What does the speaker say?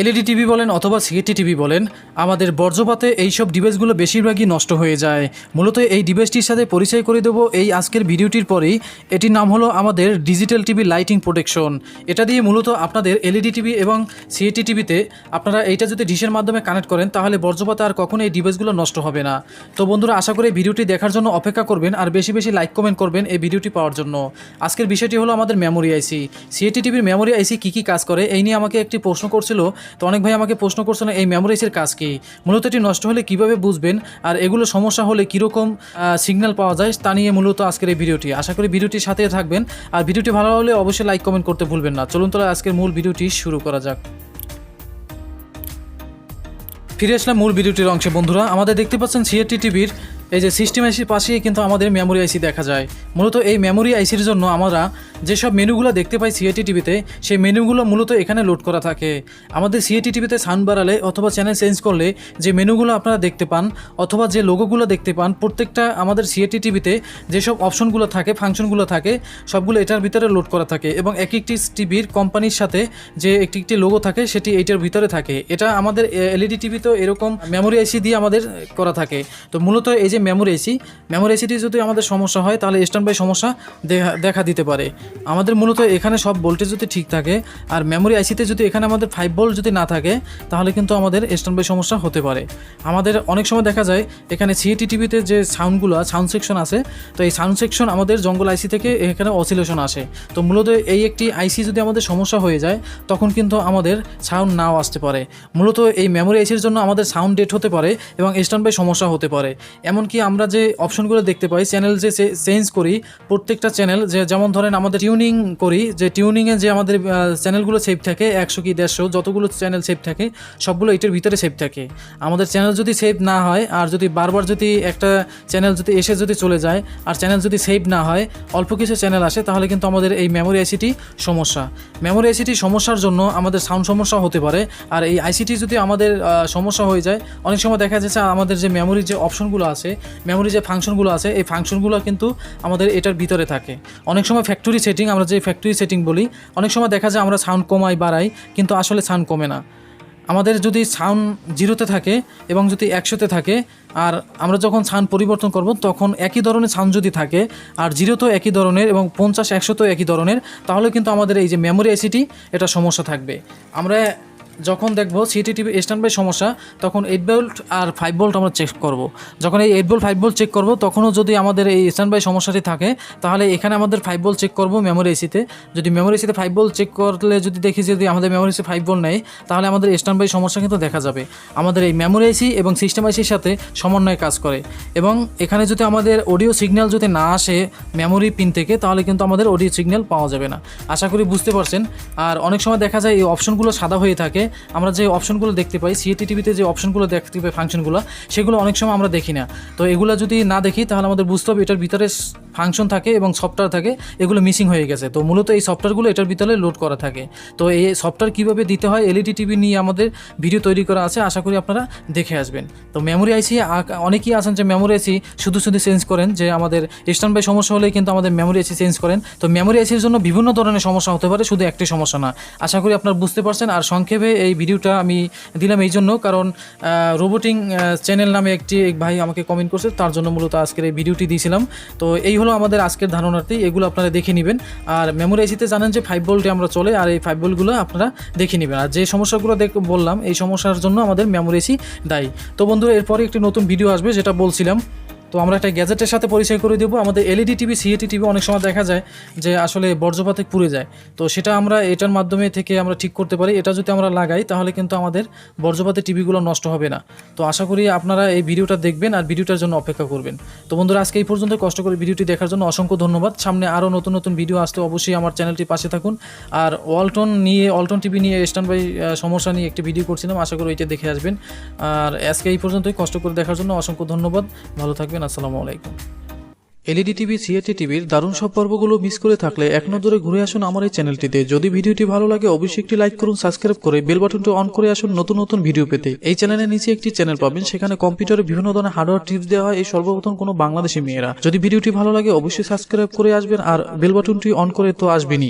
LED TV বলেন অথবা CAT TV বলেন, আমাদের বর্জ্যপাতে এইসব ডিভাইসগুলো বেশিরভাগই নষ্ট হয়ে যায়। মূলত এই ডিভাইসটির সাথে পরিচয় করে দেবো এই আজকের ভিডিওটির পরেই। এটির নাম হলো আমাদের ডিজিটাল টিভি লাইটিং প্রোটেকশন। এটা দিয়ে মূলত আপনাদের এলইডি টিভি এবং সিএটি টিভিতে আপনারা এইটা যদি ডিশের মাধ্যমে কানেক্ট করেন তাহলে বর্জ্যপাতে আর কখনো এই ডিভাইসগুলো নষ্ট হবে না। তো বন্ধুরা, আশা করি ভিডিওটি দেখার জন্য অপেক্ষা করবেন আর বেশি বেশি লাইক কমেন্ট করবেন এই ভিডিওটি পাওয়ার জন্য। আজকের বিষয়টি হলো আমাদের মেমোরি আইসি। সিএটি টিভির মেমোরি আইসি কী কাজ করে এই নিয়ে আমাকে একটি প্রশ্ন করছিল। তো অনেক ভাই আমাকে প্রশ্ন করছেন এই মেমোরি আইসির কাজ কী, মূলত এটি নষ্ট হলে কিভাবে বুঝবেন আর এগুলো সমস্যা হলে কীরকম সিগন্যাল পাওয়া যায় তা নিয়ে মূলত আজকের এই ভিডিওটি। আশা করি ভিডিওটির সাথে থাকবেন আর ভিডিওটি ভালো হলে অবশ্যই লাইক কমেন্ট করতে ভুলবেন না। চলুন তাহলে আজকের মূল ভিডিওটি শুরু করা যাক। ফিরে আসলাম মূল ভিডিওটির অংশে। বন্ধুরা, আমাদের দেখতে পাচ্ছেন সিএটি টিভির এই যে সিস্টেম আইসির পাশেই কিন্তু আমাদের মেমোরি আইসি দেখা যায়। মূলত এই মেমোরি আইসির জন্য আমরা যেসব মেনুগুলো দেখতে পাই সিএটি টিভিতে, সেই মেনুগুলো মূলত এখানে লোড করা থাকে। আমাদের সিএটি টিভিতে সাউন্ড বাড়ালে অথবা চ্যানেল চেঞ্জ করলে যে মেনুগুলো আপনারা দেখতে পান অথবা যে লোগোগুলো দেখতে পান, প্রত্যেকটা আমাদের সিএটি টিভিতে যেসব অপশনগুলো থাকে, ফাংশনগুলো থাকে, সবগুলো এটার ভিতরে লোড করা থাকে এবং এক একটি টিভির কোম্পানির সাথে যে একটি লোগো থাকে সেটি এইটার ভিতরে থাকে। এটা আমাদের এলইডি টিভিতেও এরকম মেমোরি আইসি দিয়ে আমাদের করা থাকে। তো মূলত এই যে মেমোরি আইসিটি যদি আমাদের সমস্যা হয় তাহলে স্ট্যান্ড বাই সমস্যা দেখা দিতে পারে। আমাদের মূলত এখানে সব ভোল্টেজ যদি ঠিক থাকে আর মেমোরি আইসিতে যদি এখানে আমাদের 5 ভোল্ট যদি না থাকে তাহলে কিন্তু আমাদের স্ট্যান্ড বাই সমস্যা হতে পারে। আমাদের অনেক সময় দেখা যায় এখানে সিএটি টিভিতে যে সাউন্ড সেকশন আছে, তো এই সাউন্ড সেকশন আমাদের জঙ্গল আইসি থেকে এখানে অসিলেশন আসে। তো মূলত এই একটি আইসি যদি আমাদের সমস্যা হয়ে যায় তখন কিন্তু আমাদের সাউন্ড নাও আসতে পারে। মূলত এই মেমোরি আইসির জন্য আমাদের সাউন্ড ডেট হতে পারে এবং স্ট্যান্ড বাই সমস্যা হতে পারে। এমনকি আমরা যে অপশনগুলো দেখতে পাই, চ্যানেল যে চেঞ্জ করি, প্রত্যেকটা চ্যানেল যেমন ধরেন আমাদের টিউনিং করি, যে টিউনিংয়ে যে আমাদের চ্যানেলগুলো সেভ থাকে 100 কি 150 যতগুলো চ্যানেল সেভ থাকে সবগুলো এটার ভিতরে সেভ থাকে। আমাদের চ্যানেল যদি সেভ না হয় আর যদি বারবার যদি একটা চ্যানেল যদি এসে যদি চলে যায় আর চ্যানেল যদি সেভ না হয়, অল্প কিছু চ্যানেল আসে, তাহলে কিন্তু আমাদের এই মেমোরি আইসিটি সমস্যা। মেমোরি আইসিটি সমস্যার জন্য আমাদের সাউন্ড সমস্যা হতে পারে। আর এই আইসিটি যদি আমাদের সমস্যা হয়ে যায়, অনেক সময় দেখা যাচ্ছে আমাদের যে মেমোরির যে অপশনগুলো আছে, মেমোরি যে ফাংশনগুলো আছে, এই ফাংশনগুলো কিন্তু আমাদের এটার ভিতরে থাকে। অনেক সময় ফ্যাক্টরি সেটিং, আমরা যে ফ্যাক্টরি সেটিং বলি, অনেক সময় দেখা যায় আমরা সাউন্ড কমাই বাড়াই কিন্তু আসলে সাউন্ড কমে না। আমাদের যদি সাউন্ড 0-তে থাকে এবং যদি 100-তে থাকে আর আমরা যখন সাউন্ড পরিবর্তন করব তখন একই ধরনের সাউন্ড যদি থাকে আর 0-তেও একই ধরনের এবং 50-100-তেও একই ধরনের, তাহলে কিন্তু আমাদের এই যে মেমোরি আইসিটি এটা সমস্যা থাকবে। আমরা যখন দেখব সিএটি টিভি স্ট্যান্ড বাই সমস্যা তখন 8 ভোল্ট আর 5 ভোল্ট আমরা চেক করব। যখন এই 8 ভোল্ট 5 ভোল্ট চেক করব তখনও যদি আমাদের এই স্ট্যান্ড বাই সমস্যাটি থাকে তাহলে এখানে আমাদের 5 ভোল্ট চেক করব মেমোরি আইসিতে। যদি মেমোরি আইসিতে 5 ভোল্ট চেক করলে যদি দেখি যদি আমাদের মেমোরি আইসি 5 ভোল্ট নেই, তাহলে আমাদের স্ট্যান্ড বাই সমস্যা কিন্তু দেখা যাবে। আমাদের এই মেমোরি আইসি এবং সিস্টেম আইসির সাথে সমন্বয়ে কাজ করে এবং এখানে যদি আমাদের অডিও সিগন্যাল যদি না আসে মেমোরি পিন থেকে, তাহলে কিন্তু আমাদের অডিও সিগন্যাল পাওয়া যাবে না। আশা করি বুঝতে পারছেন। আর অনেক সময় দেখা যায় এই অপশনগুলো সাদা হয়ে থাকে। আমরা যে অপশনগুলো দেখতে পাই সিএটি টিভিতে, যে অপশনগুলো দেখতে পাই ফাংশনগুলো, সেগুলো অনেক সময় আমরা দেখি না। তো এগুলো যদি না দেখি তাহলে আমাদের বুঝতে হবে এটার ভিতরে ফাংশন থাকে এবং সফটওয়্যার থাকে, এগুলো মিসিং হয়ে গেছে। তো মূলত এই সফটওয়্যারগুলো এটার ভিতরে লোড করা থাকে। তো এই সফটওয়্যার কীভাবে দিতে হয় এলইডি টিভি নিয়ে আমাদের ভিডিও তৈরি করা আছে, আশা করি আপনারা দেখে আসবেন। তো মেমোরি আইসি অনেকেই আছেন যে মেমোরি আইসি শুধু চেঞ্জ করেন, যে আমাদের স্ট্যান্ড বাই সমস্যা হলেই কিন্তু আমাদের মেমোরি আইসি চেঞ্জ করেন। তো মেমোরি আইসির জন্য বিভিন্ন ধরনের সমস্যা হতে পারে, শুধু একটি সমস্যা না। আশা করি আপনারা বুঝতে পারছেন। আর সংক্ষেপে এই ভিডিওটা আমি দিলাম এই জন্য, কারণ রোবোটিং চ্যানেল নামে একটি ভাই আমাকে কমেন্ট করছে, তার জন্য মূলত আজকের এই ভিডিওটি দিয়েছিলাম। তো এই হলো আমাদের আজকের ধারণার্থী, এগুলো আপনারা দেখে নেবেন। আর মেমোরি আইসিতে জানেন যে 5 ভোল্টে আমরা চলে, আর এই 5 ভোল্টগুলো আপনারা দেখে নেবেন। আর যে সমস্যাগুলো বললাম এই সমস্যার জন্য আমাদের মেমোরি আইসি দায়ী। তো বন্ধুরা, এরপরে একটি নতুন ভিডিও আসবে যেটা বলছিলাম। তো আমরা একটা গ্যাজেটের সাথে পরিচয় করে দেবো। আমাদের এলইডি টিভি সিএটি টিভি অনেক সময় দেখা যায় যে আসলে বর্জ্যপাতে পুড়ে যায়। তো সেটা আমরা এটার মাধ্যমে থেকে আমরা ঠিক করতে পারি। এটা যদি আমরা লাগাই তাহলে কিন্তু আমাদের বর্জ্যপাতে টিভিগুলো নষ্ট হবে না। তো আশা করি আপনারা এই ভিডিওটা দেখবেন আর ভিডিওটার জন্য অপেক্ষা করবেন। তো বন্ধুরা, আজকে এই পর্যন্ত কষ্ট করে ভিডিওটি দেখার জন্য অসংখ্য ধন্যবাদ। সামনে আরও নতুন নতুন ভিডিও আসতে অবশ্যই আমার চ্যানেলটির পাশে থাকুন। আর ওয়ালটন টিভি নিয়ে স্ট্যান্ড বাই সমস্যা নিয়ে একটি ভিডিও করছিলাম, আশা করি ওইটা দেখে আসবেন। আর আজকে এই পর্যন্তই, কষ্ট করে দেখার জন্য অসংখ্য ধন্যবাদ। ভালো থাকবেন। আসসালামু আলাইকুম। এলইডি টিভি সিএটি টিভির দারুণ সব পর্বগুলো মিস করে থাকলে এক নজরে ঘুরে আসুন আমার এই চ্যানেলটিতে। যদি ভিডিওটি ভালো লাগে অবশ্যই একটি লাইক করুন, সাবস্ক্রাইব করে বেল বাটনটি অন করে আসুন নতুন নতুন ভিডিও পেতে। এই চ্যানেলের নিচে একটি চ্যানেল পাবেন, সেখানে কম্পিউটারে বিভিন্ন ধরনের হার্ডওয়্যার টিপস দেওয়া হয় এই সর্বপ্রথম কোনো বাংলাদেশি মেয়েরা। যদি ভিডিওটি ভালো লাগে অবশ্যই সাবস্ক্রাইব করে আসবেন আর বেল বাটনটি অন করে তো আসবেনই।